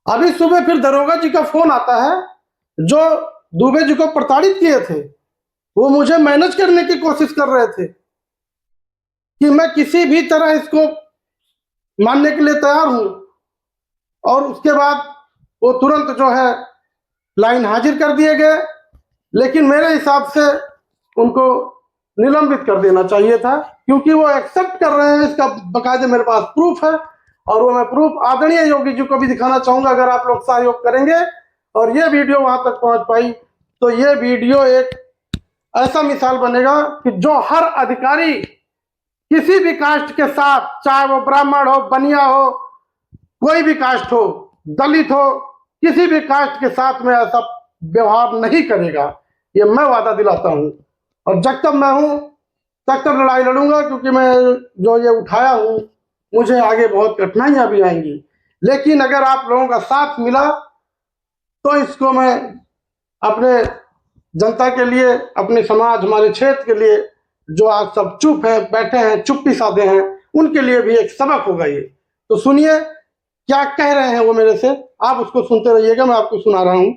अभी सुबह फिर दरोगा जी का फोन आता है, जो दुबे जी को प्रताड़ित किए थे वो मुझे मैनेज करने की कोशिश कर रहे थे कि मैं किसी भी तरह इसको मानने के लिए तैयार हूं। और उसके बाद वो तुरंत जो है लाइन हाजिर कर दिए गए, लेकिन मेरे हिसाब से उनको निलंबित कर देना चाहिए था, क्योंकि वो एक्सेप्ट कर रहे हैं। इसका बकायदे मेरे पास प्रूफ है, और वो मैं प्रूफ आदरणीय योगी जी को भी दिखाना चाहूंगा, अगर आप लोग सहयोग करेंगे और ये वीडियो वहां तक पहुंच पाई तो ये वीडियो एक ऐसा मिसाल बनेगा कि जो हर अधिकारी किसी भी कास्ट के साथ, चाहे वो ब्राह्मण हो, बनिया हो, कोई भी कास्ट हो, दलित हो, किसी भी कास्ट के साथ में ऐसा व्यवहार नहीं करेगा, ये मैं वादा दिलाता हूं। और जब तक मैं हूं तब तक लड़ाई लड़ूंगा, क्योंकि मैं जो ये उठाया हूं मुझे आगे बहुत कठिनाइयां भी आएंगी, लेकिन अगर आप लोगों का साथ मिला तो इसको मैं अपने जनता के लिए, अपने समाज, हमारे क्षेत्र के लिए, जो आज सब चुप है, बैठे हैं, चुप्पी साधे हैं, उनके लिए भी एक सबक होगा ये। तो सुनिए क्या कह रहे हैं वो मेरे से, आप उसको सुनते रहिएगा, मैं आपको सुना रहा हूं।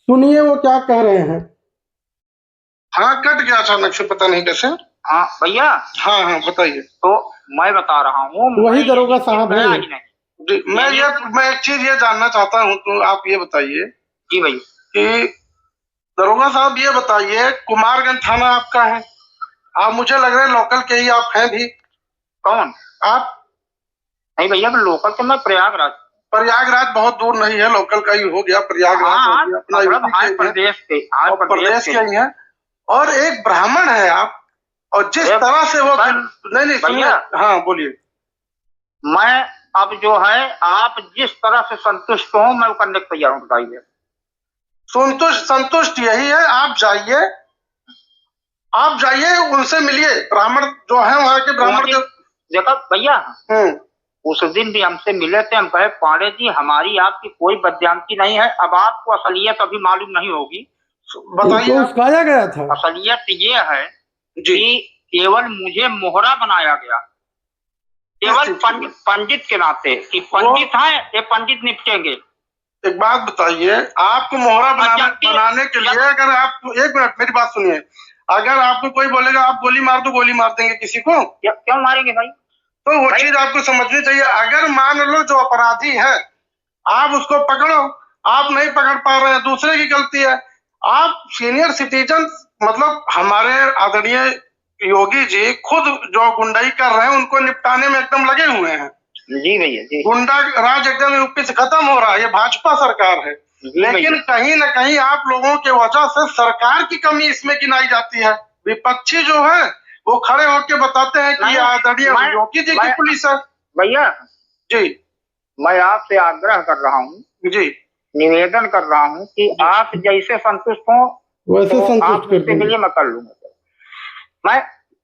सुनिए वो क्या कह रहे हैं। हाँ, कट गया अचानक से, पता नहीं कैसे। हाँ भैया। हाँ बताइए। तो मैं बता रहा हूँ, वही दरोगा साहब है। मैं एक चीज ये जानना चाहता हूँ, तो आप ये बताइए। जी भैया। कि दरोगा साहब ये बताइए, कुमारगंज थाना आपका है, आप मुझे लग रहा है लोकल के ही आप हैं भी। कौन? आप? नहीं भैया, लोकल तो मैं प्रयागराज। प्रयागराज बहुत दूर नहीं है, लोकल का ही हो गया प्रयागराज। अपना प्रदेश के ही है। और एक ब्राह्मण है आप, और जिस तरह से वो नहीं सुनिए। हाँ बोलिए। मैं अब जो है, आप जिस तरह से संतुष्ट हो मैं वो करने को तैयार हूँ। बताइए। संतुष्ट यही है, आप जाइए उनसे मिलिए, ब्राह्मण जो है वहाँ के ब्राह्मण जो। देखा भैया, उस दिन भी हमसे मिले थे, हम कहे पांडे जी हमारी आपकी कोई बदनामी नहीं है, अब आपको असलियत अभी मालूम नहीं होगी। बताइए। उसकाया गया था। असलियत ये है कि केवल मुझे मोहरा बनाया गया, केवल पंडित के नाते, कि पंडित है ये पंडित निपटेंगे। एक बात बताइए, आपको मोहरा बनाने के लिए, अगर आप एक मिनट मेरी बात सुनिए, अगर आपको कोई बोलेगा आप गोली मार दो, गोली मार देंगे किसी को? क्यों मारेंगे भाई? तो वो चीज आपको समझनी चाहिए। अगर मान लो जो अपराधी है आप उसको पकड़ो, आप नहीं पकड़ पा रहे हैं, दूसरे की गलती है। आप सीनियर सिटीजन, मतलब हमारे आदरणीय योगी जी खुद जो गुंडाई कर रहे हैं उनको निपटाने में एकदम लगे हुए हैं। जी भैया जी। गुंडा राज एकदम यूपी से खत्म हो रहा है, ये भाजपा सरकार है। लेकिन कहीं ना कहीं आप लोगों के वजह से सरकार की कमी इसमें गिनाई जाती है। विपक्षी जो है वो खड़े होकर बताते हैं कि आदरणीय योगी जी की पुलिस है। भैया जी, मैं आपसे आग्रह कर रहा हूँ जी, निवेदन कर रहा हूँ कि आप जैसे संतुष्ट हो वैसे तो संतुष्ट आप उसके लिए मैं कर लूंगा।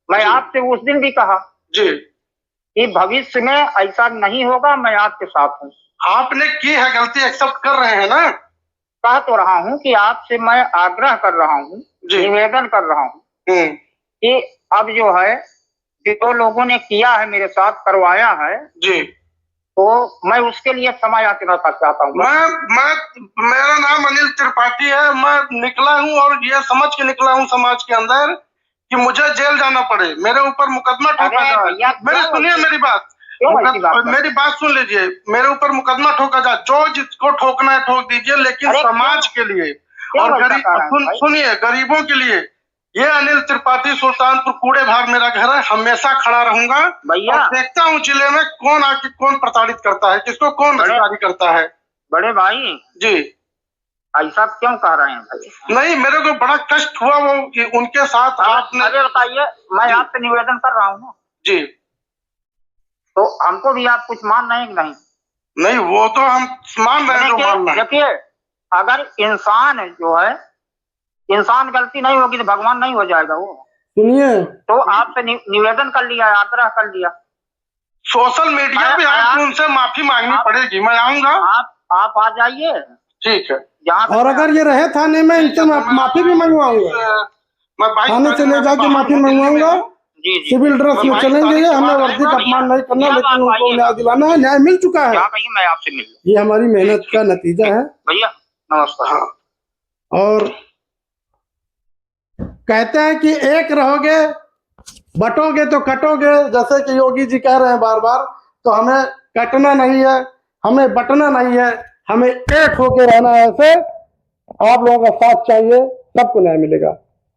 मैं आपसे उस दिन भी कहा जी कि भविष्य में ऐसा नहीं होगा, मैं आपके साथ हूँ। आपने की है गलती, एक्सेप्ट कर रहे हैं ना? कह तो रहा हूँ कि आपसे मैं आग्रह कर रहा हूँ, निवेदन कर रहा हूँ कि अब जो है, जो लोगों ने किया है मेरे साथ, करवाया है जी, तो मैं उसके लिए क्षमा याचना चाहता हूँ। मेरा नाम अनिल त्रिपाठी है। मैं निकला हूँ और ये समझ के निकला हूँ समाज के अंदर कि मुझे जेल जाना पड़े, मेरे ऊपर मुकदमा ठोका जाए। मेरी सुनिए, मेरी बात सुन लीजिए, मेरे ऊपर मुकदमा ठोका जाए, जो जिसको ठोकना है ठोक दीजिए, लेकिन समाज के लिए और सुनिए गरीबों के लिए। ये अनिल त्रिपाठी, सुल्तानपुर कूड़े भाग मेरा घर है, हमेशा खड़ा रहूंगा और देखता हूँ जिले में कौन आके कौन प्रताड़ित करता है, किसको कौन गिरफ्तारी करता है। बड़े भाई जी, ऐसा क्यों कह रहे हैं भाई? नहीं, मेरे को बड़ा कष्ट हुआ वो कि उनके साथ आपने। अरे बताइए, मैं आपसे निवेदन कर रहा हूँ जी, तो हमको भी आप कुछ मान रहे हैं कि नहीं? नहीं, वो तो हम मान रहे हैं। देखिए, अगर इंसान जो है, इंसान गलती नहीं होगी तो भगवान नहीं हो जाएगा वो। सुनिए, तो आपसे निवेदन कर लिया, आग्रह कर लिया, सोशल मीडिया पे आपको उनसे माफी मांगनी पड़ेगी। मैं आऊंगा, आप आ जाइए। ठीक है। और अगर ये रहे थाने में, इनसे माफी भी मंगवाऊंगा, मैं थाने से ले जाके माफी मंगवाऊंगा जी जी सिविल ड्रेस में हमारी चलेंगे, सारी हमने सवाल वर्दी है का भैया। अपमान नहीं करना, भैया, लेकिन आप उनको आइएगा। न्याय दिलाना है। न्याय मिल चुका है, यहाँ कहिए, मैं आपसे मिल लूं। ये हमारी मेहनत का नतीजा है। भैया नमस्कार। हाँ, और कहते हैं कि एक रहोगे बटोगे तो कटोगे, जैसे कि योगी जी कह रहे हैं बार बार, तो हमें कटना नहीं है, हमें बटना नहीं है, हमें एक होके रहना है। ऐसे आप लोगों का साथ चाहिए, सबको न्याय मिलेगा।